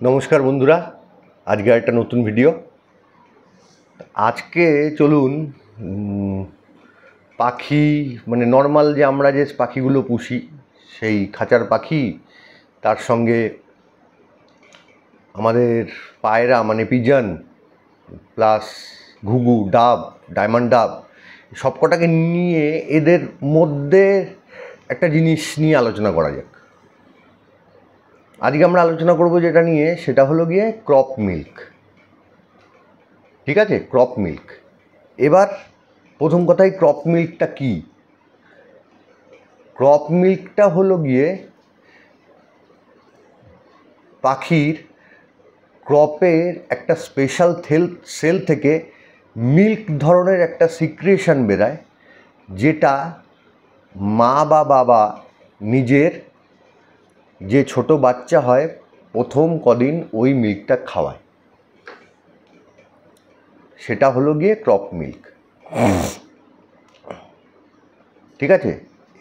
নমস্কার বন্ধুরা, আজকে একটা নতুন ভিডিও। আজকে চলুন পাখি মানে নর্মাল যে আমরা যে পাখিগুলো পুষি সেই খাঁচার পাখি, তার সঙ্গে আমাদের পায়রা মানে পিজন প্লাস ঘুঘু, ডাব, ডায়মন্ড ডাব, সবকটাকে নিয়ে এদের মধ্যে একটা জিনিস নিয়ে আলোচনা করা যাক। আজকে আমরা আলোচনা করব যেটা নিয়ে, সেটা হলো গিয়ে ক্রপ মিল্ক। ঠিক আছে, ক্রপ মিল্ক। এবার প্রথম কথাই, ক্রপ মিল্কটা কি? ক্রপ মিল্কটা হলো গিয়ে পাখির ক্রপের একটা স্পেশাল সেল থেকে মিল্ক ধরনের একটা সিক্রেশন বেরায়, যেটা মা বা বাবা নিজের যে ছোট বাচ্চা হয় প্রথম কদিন ওই মিল্কটা খাওয়ায়, সেটা হলো গিয়ে ক্রপ মিল্ক। ঠিক আছে,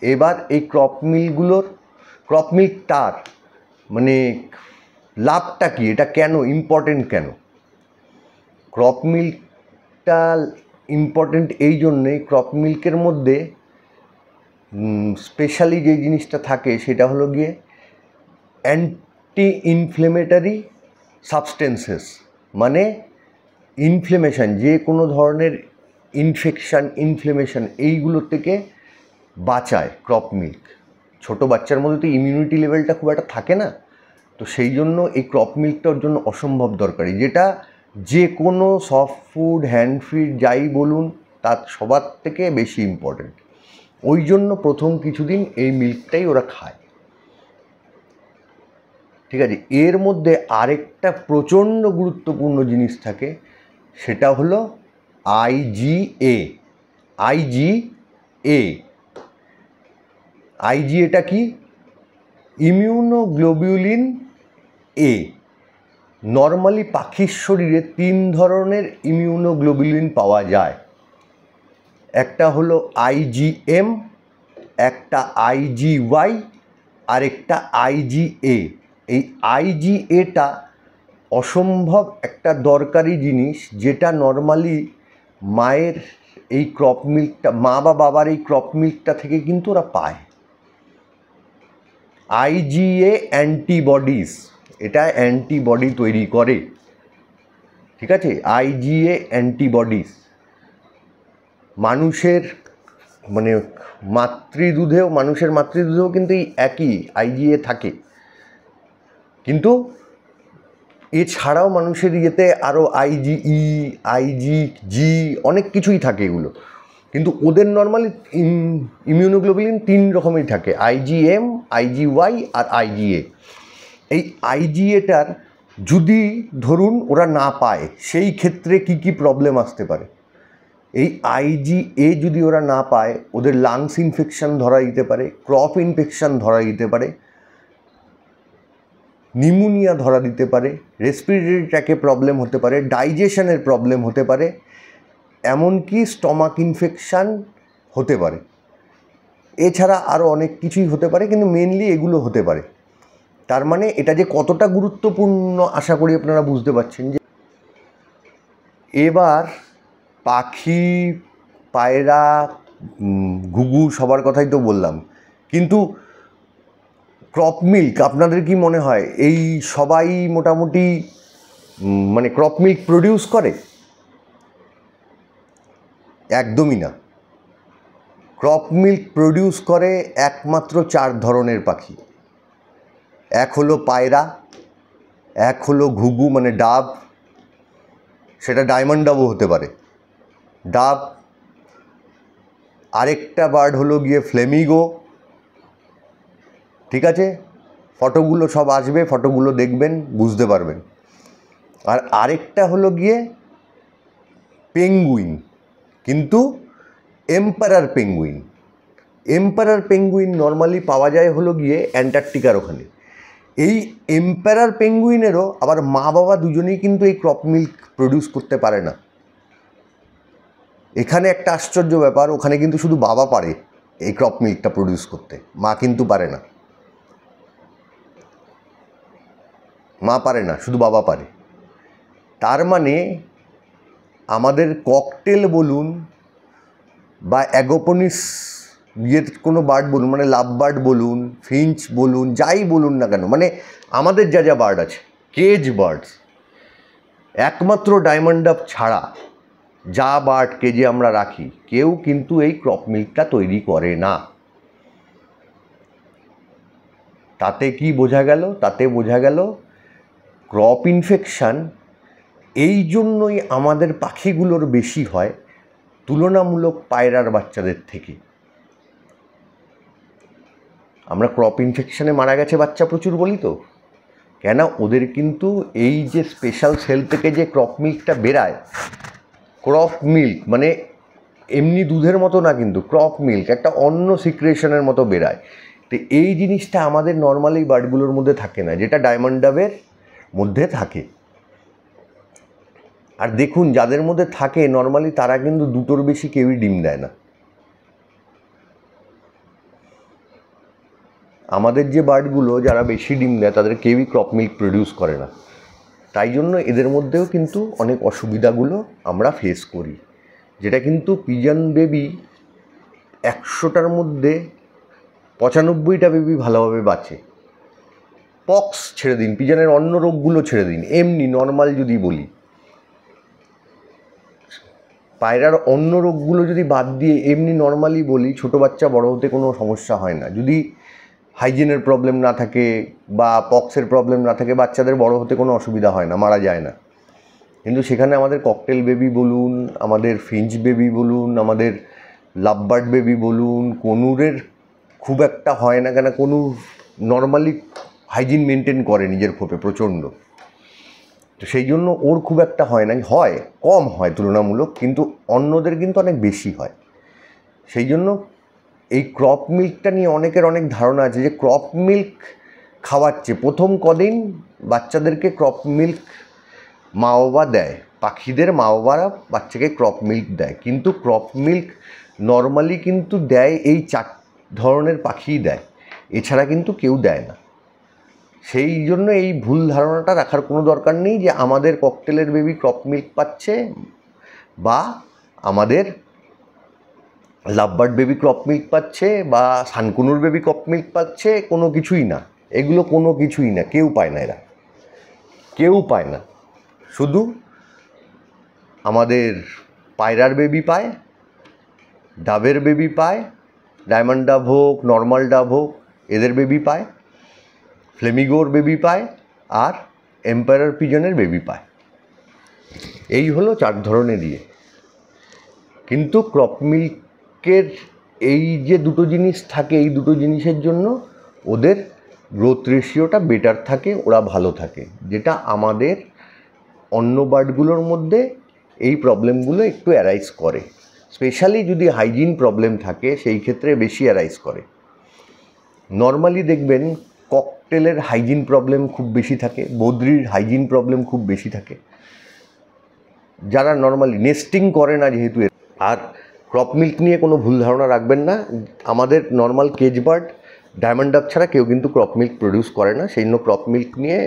এবার এই ক্রপ মিল্কটার মানে লাভটা কি, এটা কেন ইম্পর্টেন্ট? কেন ক্রপ মিল্কটা ইম্পর্টেন্ট? এই জন্যেই, ক্রপ মিল্কের মধ্যে স্পেশালি যে জিনিসটা থাকে সেটা হলো গিয়ে অ্যান্টি ইনফ্লেমেটারি সাবস্টেন্সেস, মানে ইনফ্লেমেশন, যে কোনো ধরনের ইনফ্লেমেশন এইগুলোর থেকে বাঁচায় ক্রপ মিল্ক। ছোটো বাচ্চার মধ্যে তো ইমিউনিটি লেভেলটা খুব একটা থাকে না, তো সেই জন্য এই ক্রপ মিল্কটা ওর জন্য অসম্ভব দরকারি, যেটা যে কোনো সফট ফুড, হ্যান্ড ফিড যাই বলুন, তার সবার থেকে বেশি ইম্পর্টেন্ট। ওই জন্য প্রথম কিছুদিন এই মিল্কটাই ওরা খায়। ঠিক আছে, এর মধ্যে আরেকটা প্রচণ্ড গুরুত্বপূর্ণ জিনিস থাকে, সেটা হলো আইজিএ। আইজিএটা কি? ইমিউনোগ্লোবিউলিন এ। নর্মালি পাখির শরীরে 3 ধরনের ইমিউনোগ্লোবিউলিন পাওয়া যায়। একটা হলো আইজিএম, একটা আইজিওয়াই, আর একটা আইজিএ। এই আইজিএটা অসম্ভব একটা দরকারি জিনিস, যেটা নর্মালি মায়ের এই ক্রপ মিল্কটা, মা বা বাবার এই ক্রপ মিল্কটা থেকে কিন্তু ওরা পায়। আইজিএ অ্যান্টিবডিজ, এটা অ্যান্টিবডি তৈরি করে। ঠিক আছে, আইজিএ অ্যান্টিবডিজ মানুষের মানুষের মাতৃদুধেও কিন্তু এই একই আইজিএ থাকে, কিন্তু এছাড়াও মানুষের ইয়েতে আরও আইজিই, আইজিজি, অনেক কিছুই থাকে এগুলো, কিন্তু ওদের নর্মালি ইমিউনোগ্লোবিউলিন 3 রকমের থাকে, আইজিএম, আইজিওয়াই আর আইজিএ। এই আইজিএটার যদি ধরুন ওরা না পায়, সেই ক্ষেত্রে কি কি প্রবলেম আসতে পারে? এই আইজিএ যদি ওরা না পায়, ওদের লাংস ইনফেকশন ধরা দিতে পারে, ক্রপ ইনফেকশন ধরা দিতে পারে, নিউমোনিয়া ধরা দিতে পারে, রেসপিরেটরি ট্র্যাকে প্রবলেম হতে পারে, ডাইজেশনের প্রবলেম হতে পারে, এমনকি স্টমাক ইনফেকশান হতে পারে। এছাড়া আরও অনেক কিছুই হতে পারে, কিন্তু মেনলি এগুলো হতে পারে। তার মানে এটা যে কতটা গুরুত্বপূর্ণ আশা করি আপনারা বুঝতে পারছেন। যে এবার পাখি, পায়রা, ঘুঘু সবার কথাই তো বললাম, কিন্তু ক্রপ মিল্ক আপনাদের কি মনে হয় এই সবাই মোটামুটি ক্রপ মিল্ক প্রডিউস করে? একদমই না। ক্রপ মিল্ক প্রডিউস করে একমাত্র 4 ধরনের পাখি। এক হলো পায়রা, এক হলো ঘুঘু মানে ডাব, সেটা ডায়মন্ড ডাবও হতে পারে, ডাব। আরেকটা বার্ড হলো গিয়ে ফ্লেমিগো। ঠিক আছে, ফটোগুলো সব আসবে, ফটোগুলো দেখবেন, বুঝতে পারবেন। আর আরেকটা হলো গিয়ে পেঙ্গুইন, কিন্তু emperor penguin. Emperor penguin normally পাওয়া যায় হলো গিয়ে অ্যান্টার্কটিকার ওখানে। এই এম্পারার পেঙ্গুইনেরও আবার মা বাবা দুজনেই কিন্তু এই ক্রপ মিল্ক প্রডিউস করতে পারে না। এখানে একটা আশ্চর্য ব্যাপার, ওখানে কিন্তু শুধু বাবা পারে এই ক্রপ মিল্কটা প্রডিউস করতে, মা কিন্তু পারে না। মা পারে না, শুধু বাবা পারে। তার মানে আমাদের ককটেল বলুন বা অ্যাগোপনিস ইয়ের কোনো বার্ড বলুন, মানে লাভ বার্ড বলুন, ফিঞ্চ বলুন, যাই বলুন না কেন, মানে আমাদের যা যা বার্ড আছে কেজ বার্ডস, একমাত্র ডায়মন্ড ডাব ছাড়া যা বার্ড কেজে আমরা রাখি কেউ কিন্তু এই ক্রপ মিল্কটা তৈরি করে না। তাতে কি বোঝা গেল? তাতে বোঝা গেল ক্রপ ইনফেকশান এই জন্যই আমাদের পাখিগুলোর বেশি হয় তুলনামূলক পায়রার বাচ্চাদের থেকে। আমরা ক্রপ ইনফেকশানে মারা গেছে বাচ্চা প্রচুর বলি তো, কেন ওদের কিন্তু এই যে স্পেশাল সেল থেকে যে ক্রপ মিল্কটা বেরায়, ক্রপ মিল্ক মানে এমনি দুধের মতো না, কিন্তু ক্রপ মিল্ক একটা অন্য সিক্রেশনের মতো বেরায়। তো এই জিনিসটা আমাদের নর্মালি বার্ডগুলোর মধ্যে থাকে না, যেটা ডায়মন্ড ডাবের মধ্যে থাকে। আর দেখুন যাদের মধ্যে থাকে নর্মালি তারা কিন্তু দুটোর বেশি কেউই ডিম দেয় না। আমাদের যে বার্ডগুলো যারা বেশি ডিম দেয় তাদের কেউই ক্রপ মিল্ক প্রডিউস করে না। তাই জন্য এদের মধ্যেও কিন্তু অনেক অসুবিধাগুলো আমরা ফেস করি, যেটা কিন্তু পিজন বেবি 100টার মধ্যে 95টা বেবি ভালোভাবে বাঁচে। পক্স ছেড়ে দিন, পিজনের অন্য রোগগুলো ছেড়ে দিন, এমনি নর্মাল যদি বলি, পায়রার অন্য রোগগুলো যদি বাদ দিয়ে এমনি নর্মালি বলি, ছোটো বাচ্চা বড় হতে কোনো সমস্যা হয় না। যদি হাইজিনের প্রবলেম না থাকে বা পক্সের প্রবলেম না থাকে, বাচ্চাদের বড় হতে কোনো অসুবিধা হয় না, মারা যায় না। কিন্তু সেখানে আমাদের ককটেল বেবি বলুন, আমাদের ফিঞ্চ বেবি বলুন, আমাদের লাভবার্ড বেবি বলুন, কনুরের খুব একটা হয় না, কেন কনুর নর্মালি হাইজিন মেনটেন করে নিজের খোপে প্রচণ্ড, তো সেই জন্য ওর খুব একটা হয় না, হয় কম হয় তুলনামূলক, কিন্তু অন্যদের কিন্তু অনেক বেশি হয়। সেই জন্য এই ক্রপ মিল্কটা নিয়ে অনেকের অনেক ধারণা আছে যে ক্রপ মিল্ক খাওয়াচ্ছে, প্রথম কদিন বাচ্চাদেরকে ক্রপ মিল্ক মা বাবা দেয়, পাখিদের মা বাবারা বাচ্চাকে ক্রপ মিল্ক দেয়, কিন্তু ক্রপ মিল্ক নর্মালি কিন্তু দেয় এই 4 ধরনের পাখিই দেয়, এছাড়া কিন্তু কেউ দেয় না। সেই জন্য এই ভুল ধারণাটা রাখার কোনো দরকার নেই যে আমাদের ককটেলের বেবি ক্রপ মিল্ক পাচ্ছে বা আমাদের লাভবার্ড বেবি ক্রপ মিল্ক পাচ্ছে বা সানকুনুর বেবি ক্রপ মিল্ক পাচ্ছে, কোনো কিছুই না, এগুলো কোনো কিছুই না, কেউ পায় না, এরা কেউ পায় না। শুধু আমাদের পায়রার বেবি পায়, ডাবের বেবি পায়, ডায়মন্ড ডাব হোক নর্মাল ডাব হোক এদের বেবি পায়, ফ্লেমিগোর বেবি পায়, আর এম্পায়ার পিজনের বেবি পায়। এই হলো 4 ধরনের দিয়ে। কিন্তু ক্রপ মিল্কের এই যে দুটো জিনিস থাকে, এই দুটো জিনিসের জন্য ওদের গ্রোথ রেশিওটা বেটার থাকে, ওরা ভালো থাকে, যেটা আমাদের অন্য বার্ডগুলোর মধ্যে এই প্রবলেমগুলো একটু অ্যারাইজ করে। স্পেশালি যদি হাইজিন প্রবলেম থাকে সেই ক্ষেত্রে বেশি অ্যারাইজ করে। নর্মালি দেখবেন ককটেলের হাইজিন প্রবলেম খুব বেশি থাকে, বদ্রির হাইজিন প্রবলেম খুব বেশি থাকে, যারা নর্মালি নেস্টিং করে না যেহেতু। আর ক্রপ মিল্ক নিয়ে কোনো ভুল ধারণা রাখবেন না, আমাদের নর্মাল কেজ বার্ড ডায়মন্ড ডাব ছাড়া কেউ কিন্তু ক্রপ মিল্ক প্রডিউস করে না, সেই জন্য ক্রপ মিল্ক নিয়ে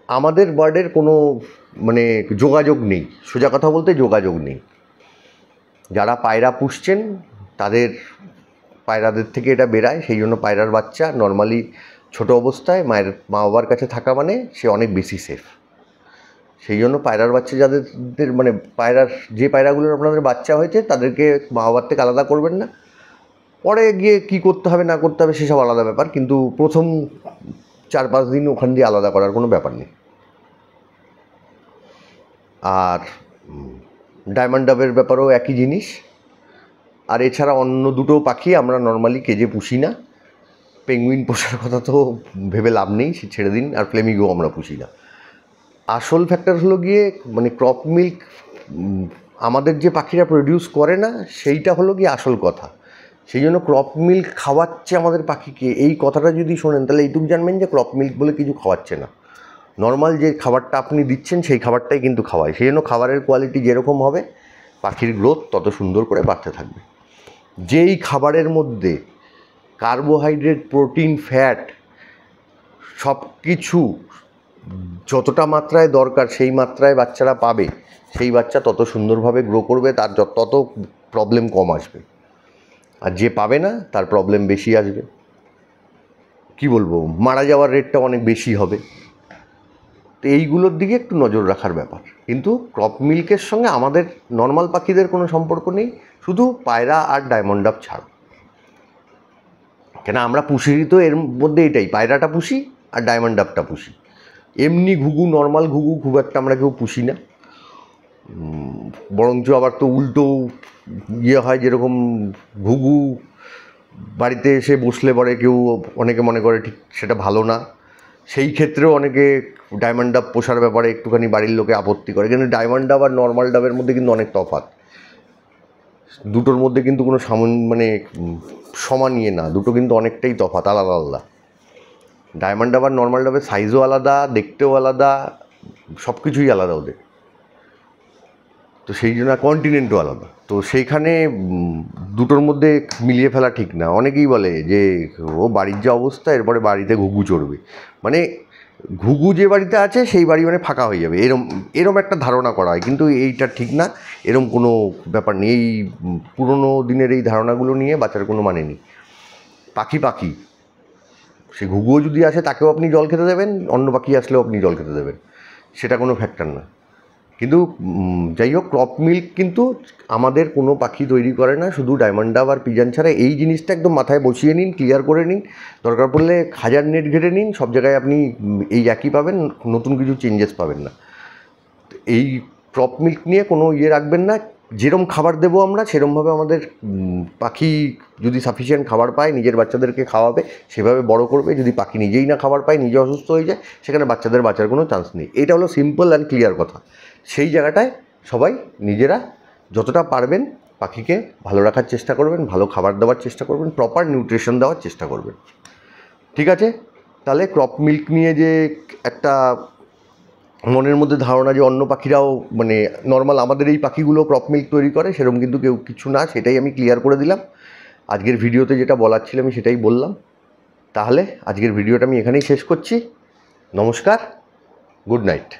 আমাদের বার্ডের কোনো মানে যোগাযোগ নেই, সোজা কথা বলতে যোগাযোগ নেই। যারা পায়রা পুষছেন তাদের পায়রাদের থেকে এটা বেরায়, সেই জন্য পায়রার বাচ্চা নর্মালি ছোট অবস্থায় মা বাবার কাছে থাকা মানে সে অনেক বেশি সেফ। সেই জন্য পায়রার বাচ্চা যাদের মানে পায়রার যে পায়রাগুলোর আপনাদের বাচ্চা হয়েছে তাদেরকে মা বাবার থেকে আলাদা করবেন না, পরে গিয়ে কী করতে হবে না করতে হবে সেসব আলাদা ব্যাপার, কিন্তু প্রথম 4-5 দিন ওখান দিয়ে আলাদা করার কোনো ব্যাপার নেই। আর ডায়মন্ড ডাবের ব্যাপারেও একই জিনিস। আর এছাড়া অন্য দুটো পাখি আমরা নর্মালি কেজে পুষি না, পেঙ্গুইন পোষার কথা তো ভেবে লাভ নেই, সে ছেড়ে দিন, আর ফ্লেমিগো আমরা পুষি না। আসল ফ্যাক্টর হলো গিয়ে মানে ক্রপ মিল্ক আমাদের যে পাখিরা প্রডিউস করে না সেইটা হলো গিয়ে আসল কথা। সেই জন্য ক্রপ মিল্ক খাওয়াচ্ছে আমাদের পাখিকে, এই কথাটা যদি শোনেন তাহলে এইটুকু জানবেন যে ক্রপ মিল্ক বলে কিছু খাওয়াচ্ছে না, নর্মাল যে খাবারটা আপনি দিচ্ছেন সেই খাবারটাই কিন্তু খাওয়ায়। সেই জন্য খাবারের কোয়ালিটি যেরকম হবে পাখির গ্রোথ তত সুন্দর করে বাড়তে থাকবে। যেই খাবারের মধ্যে কার্বোহাইড্রেট, প্রোটিন, ফ্যাট সব কিছু যতটা মাত্রায় দরকার সেই মাত্রায় বাচ্চারা পাবে, সেই বাচ্চা তত সুন্দরভাবে গ্রো করবে, তার তত প্রবলেম কম আসবে। আর যে পাবে না তার প্রবলেম বেশি আসবে। কি বলবো, মারা যাওয়ার রেটটা অনেক বেশি হবে। তো এইগুলোর দিকে একটু নজর রাখার ব্যাপার। কিন্তু ক্রপ মিল্কের সঙ্গে আমাদের নর্মাল পাখিদের কোনো সম্পর্ক নেই, শুধু পায়রা আর ডায়মন্ড ডাব ছাড়া। কেন আমরা পুষিরই তো এর মধ্যে এটাই, পায়রাটা পুষি আর ডায়মন্ড ডাবটা পুষি। এমনি ঘুঘু, নর্মাল ঘুঘু খুব একটা আমরা কেউ পুষি না। বরঞ্চ আবার তো উল্টো হয়, যেরকম ঘুঘু বাড়িতে এসে বসলে পরে কেউ অনেকে মনে করে ঠিক সেটা ভালো না, সেই ক্ষেত্রেও অনেকে ডায়মন্ড ডাব পোষার ব্যাপারে একটুখানি বাড়ির লোকে আপত্তি করে। কিন্তু ডায়মন্ড ডাব আর নর্মাল ডাবের মধ্যে কিন্তু অনেক তফাৎ। দুটোর মধ্যে কিন্তু কোনো সমান ইয়ে না, দুটো কিন্তু অনেকটাই তফাৎ, আলাদা আলাদা। ডায়মন্ড ডাব আর নর্মাল ডাবের সাইজও আলাদা, দেখতেও আলাদা, সব কিছুই আলাদা ওদের। তো সেই জন্য কন্টিনেন্টও আলাদা। তো সেইখানে দুটোর মধ্যে মিলিয়ে ফেলা ঠিক না। অনেকেই বলে যে ও বাড়ির যা অবস্থা, এরপরে বাড়িতে ঘুঘু চড়বে, মানে ঘুঘু যে বাড়িতে আছে সেই বাড়ি মানে ফাঁকা হয়ে যাবে, এরম একটা ধারণা করা হয়। কিন্তু এইটা ঠিক না, এরম কোনো ব্যাপার নেই। এই পুরনো দিনের এই ধারণাগুলো নিয়ে বাঁচার কোনো মানে নেই। পাখি পাখি, সে ঘুঘুও যদি আসে তাকেও আপনি জল খেতে দেবেন, অন্য পাখি আসলেও আপনি জল খেতে দেবেন, সেটা কোনো ফ্যাক্টর না। কিন্তু যাই হোক, ক্রপ মিল্ক কিন্তু আমাদের কোনো পাখি তৈরি করে না, শুধু ডায়মন্ড ডাব আর পিজন ছাড়া। এই জিনিসটা একদম মাথায় বসিয়ে নিন, ক্লিয়ার করে নিন। দরকার পড়লে 1000 নেট ঘেটে নিন, সব জায়গায় আপনি এই একই পাবেন, নতুন কিছু চেঞ্জেস পাবেন না। এই ক্রপ মিল্ক নিয়ে কোনো রাখবেন না। যেরম খাবার দেবো আমরা, সেরমভাবে আমাদের পাখি যদি সাফিসিয়েন্ট খাবার পায়, নিজের বাচ্চাদেরকে খাওয়াবে, সেভাবে বড় করবে। যদি পাখি নিজেই না খাবার পায়, নিজে অসুস্থ হয়ে যায়, সেখানে বাচ্চাদের বাঁচার কোনো চান্স নেই। এটা হলো সিম্পল অ্যান্ড ক্লিয়ার কথা। সেই জায়গাটায় সবাই নিজেরা যতটা পারবেন পাখিকে ভালো রাখার চেষ্টা করবেন, ভালো খাবার দেওয়ার চেষ্টা করবেন, প্রপার নিউট্রিশন দেওয়ার চেষ্টা করবেন। ঠিক আছে? তাহলে ক্রপ মিল্ক নিয়ে যে একটা মনের মধ্যে ধারণা যে অন্য পাখিরাও মানে নর্মাল আমাদের এই পাখিগুলো ক্রপ মিল্ক তৈরি করে, সেরকম কিন্তু কেউ কিছু না, সেটাই আমি ক্লিয়ার করে দিলাম। আজকের ভিডিওতে যেটা বলার ছিল আমি সেটাই বললাম। তাহলে আজকের ভিডিওটা আমি এখানেই শেষ করছি। নমস্কার, গুড নাইট।